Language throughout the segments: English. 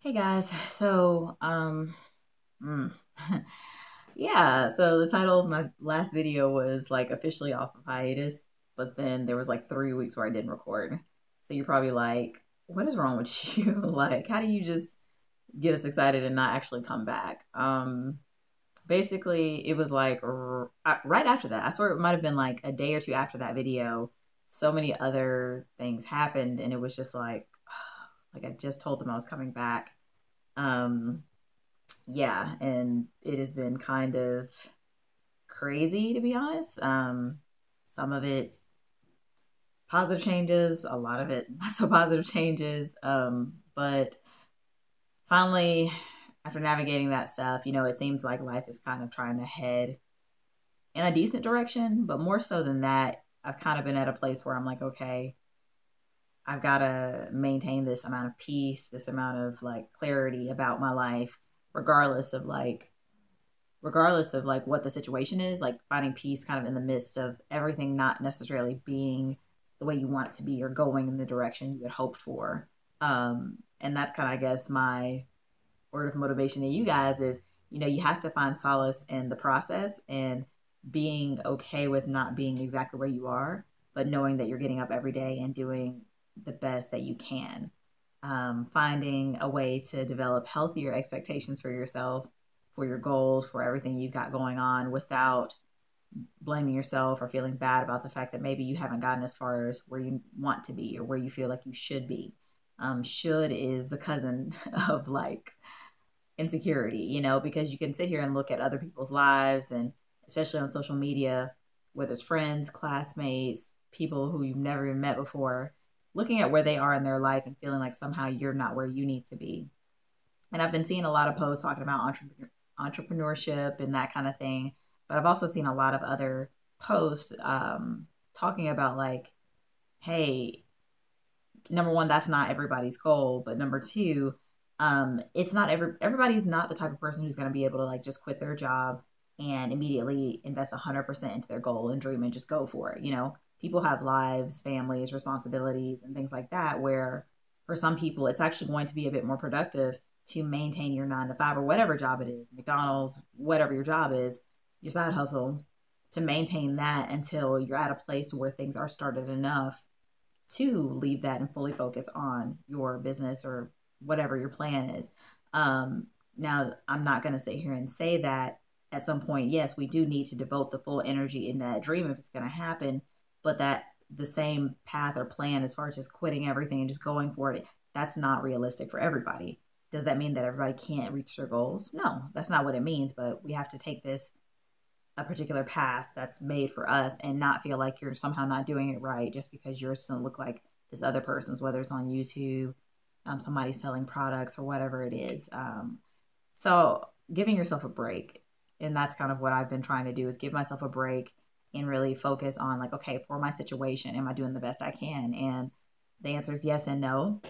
Hey guys, mm, yeah, so the title of my last video was like officially off of hiatus, but then there was like 3 weeks where I didn't record. So you're probably like, what is wrong with you? Like, how do you just get us excited and not actually come back? Basically, it was like right after that. I swear it might have been like a day or two after that video. So many other things happened, and it was just like I just told them I was coming back. Um, yeah, and it has been kind of crazy to be honest. Some of it positive changes, a lot of it not so positive changes. But finally, after navigating that stuff, it seems like life is kind of trying to head in a decent direction. But more so than that, I've kind of been at a place where I'm like, okay, I've got to maintain this amount of peace, this amount of like clarity about my life, regardless of what the situation is, like finding peace kind of in the midst of everything not necessarily being the way you want it to be or going in the direction you had hoped for. And that's kind of, I guess, my word of motivation to you guys is, you have to find solace in the process and being okay with not being exactly where you are, but knowing that you're getting up every day and doing the best that you can. Finding a way to develop healthier expectations for yourself, for your goals, for everything you've got going on without blaming yourself or feeling bad about the fact that maybe you haven't gotten as far as where you want to be or where you feel like you should be. Should is the cousin of like insecurity, because you can sit here and look at other people's lives, and especially on social media, whether it's friends, classmates, people who you've never even met before, looking at where they are in their life and feeling like somehow you're not where you need to be. And I've been seeing a lot of posts talking about entrepreneurship and that kind of thing, but I've also seen a lot of other posts talking about like, hey, number one, that's not everybody's goal, but number two, it's not everybody's not the type of person who's going to be able to like just quit their job and immediately invest 100% into their goal and dream and just go for it. People have lives, families, responsibilities, and things like that, where for some people it's actually going to be a bit more productive to maintain your 9 to 5 or whatever job it is, McDonald's, whatever your job is, your side hustle, to maintain that until you're at a place where things are started enough to leave that and fully focus on your business or whatever your plan is. Now, I'm not going to sit here and say that at some point, yes, we do need to devote the full energy in that dream if it's going to happen, but that the same path or plan as far as just quitting everything and just going for it, that's not realistic for everybody. Does that mean that everybody can't reach their goals? No, that's not what it means, but we have to take this a particular path that's made for us and not feel like you're somehow not doing it right just because yours doesn't look like this other person's, whether it's on YouTube, somebody selling products or whatever it is. So giving yourself a break. And that's kind of what I've been trying to do, is give myself a break and really focus on like, okay, for my situation, am I doing the best I can? And the answer is yes and no.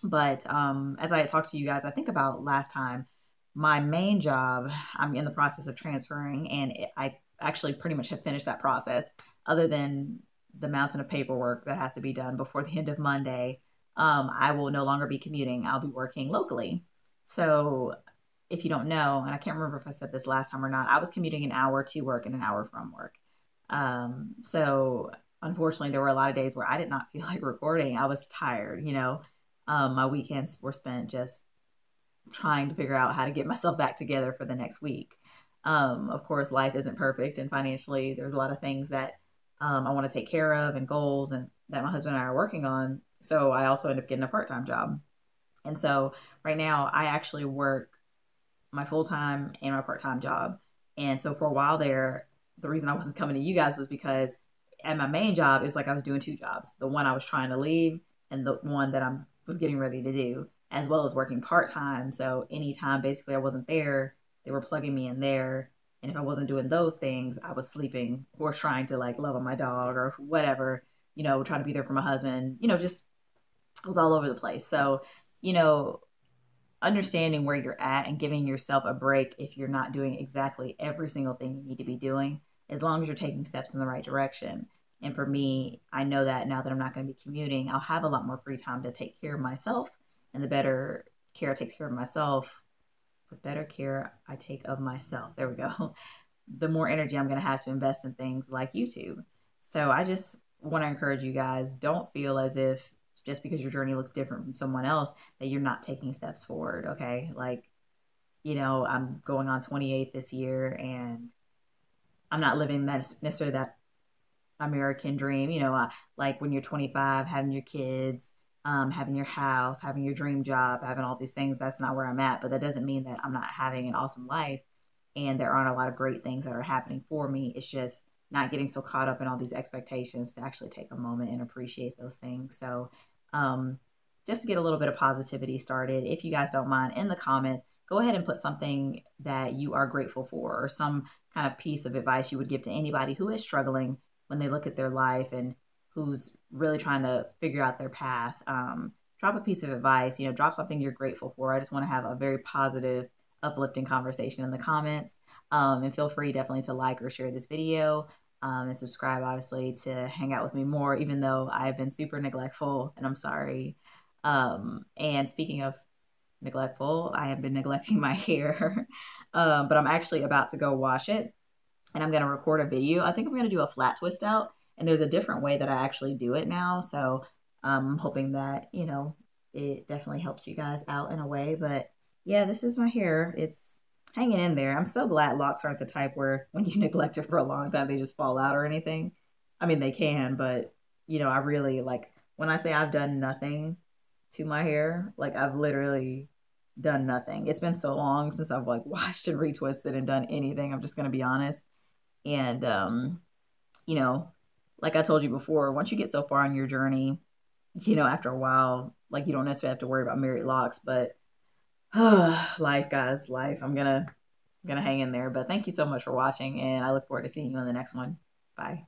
But as I had talked to you guys, I think about last time, my main job, I'm in the process of transferring, and I actually pretty much have finished that process, other than the mountain of paperwork that has to be done before the end of Monday. I will no longer be commuting. I'll be working locally. So if you don't know, and I can't remember if I said this last time or not, I was commuting an hour to work and an hour from work. So unfortunately, there were a lot of days where I did not feel like recording. I was tired. My weekends were spent just trying to figure out how to get myself back together for the next week. Of course, life isn't perfect, and financially, there's a lot of things that I want to take care of and goals and that my husband and I are working on. So I also end up getting a part-time job. And so right now, I actually work my full-time and my part-time job. And so for a while there, the reason I wasn't coming to you guys was because at my main job, it was like I was doing two jobs: the one I was trying to leave and the one that I was getting ready to do, as well as working part-time. So anytime basically I wasn't there, they were plugging me in there. And if I wasn't doing those things, I was sleeping or trying to like love on my dog or whatever, trying to be there for my husband, just I was all over the place. So, you know, understanding where you're at and giving yourself a break if you're not doing exactly every single thing you need to be doing, as long as you're taking steps in the right direction. And for me, I know that now that I'm not going to be commuting, I'll have a lot more free time to take care of myself and the better care I take care of myself, the better care I take of myself. There we go. The more energy I'm going to have to invest in things like YouTube. So I just want to encourage you guys, don't feel as if just because your journey looks different from someone else that you're not taking steps forward. Okay. Like, I'm going on 28 this year and I'm not living that necessarily that American dream. Like when you're 25, having your kids, having your house, having your dream job, having all these things. That's not where I'm at, but that doesn't mean that I'm not having an awesome life. And there aren't a lot of great things that are happening for me. It's just not getting so caught up in all these expectations to actually take a moment and appreciate those things. So, just to get a little bit of positivity started, if you guys don't mind, in the comments, go ahead and put something that you are grateful for or some kind of piece of advice you would give to anybody who is struggling when they look at their life and who's really trying to figure out their path. Drop a piece of advice, drop something you're grateful for. I just want to have a very positive, uplifting conversation in the comments. And feel free definitely to like or share this video, and subscribe, obviously, to hang out with me more, even though I've been super neglectful and I'm sorry. And speaking of neglectful, I have been neglecting my hair, but I'm actually about to go wash it and I'm going to record a video. I think I'm going to do a flat twist out, and there's a different way that I actually do it now. So I'm hoping that, it definitely helps you guys out in a way. But yeah, this is my hair. It's hanging in there. I'm so glad locks aren't the type where when you neglect it for a long time, they just fall out or anything. I mean, they can, but I really like when I say I've done nothing to my hair, like I've literally done nothing. It's been so long since I've like washed and retwisted and done anything. I'm just going to be honest. And, you know, like I told you before, once you get so far on your journey, after a while, like you don't necessarily have to worry about married locks, but life, guys, life. I'm gonna hang in there. But thank you so much for watching, and I look forward to seeing you in the next one. Bye.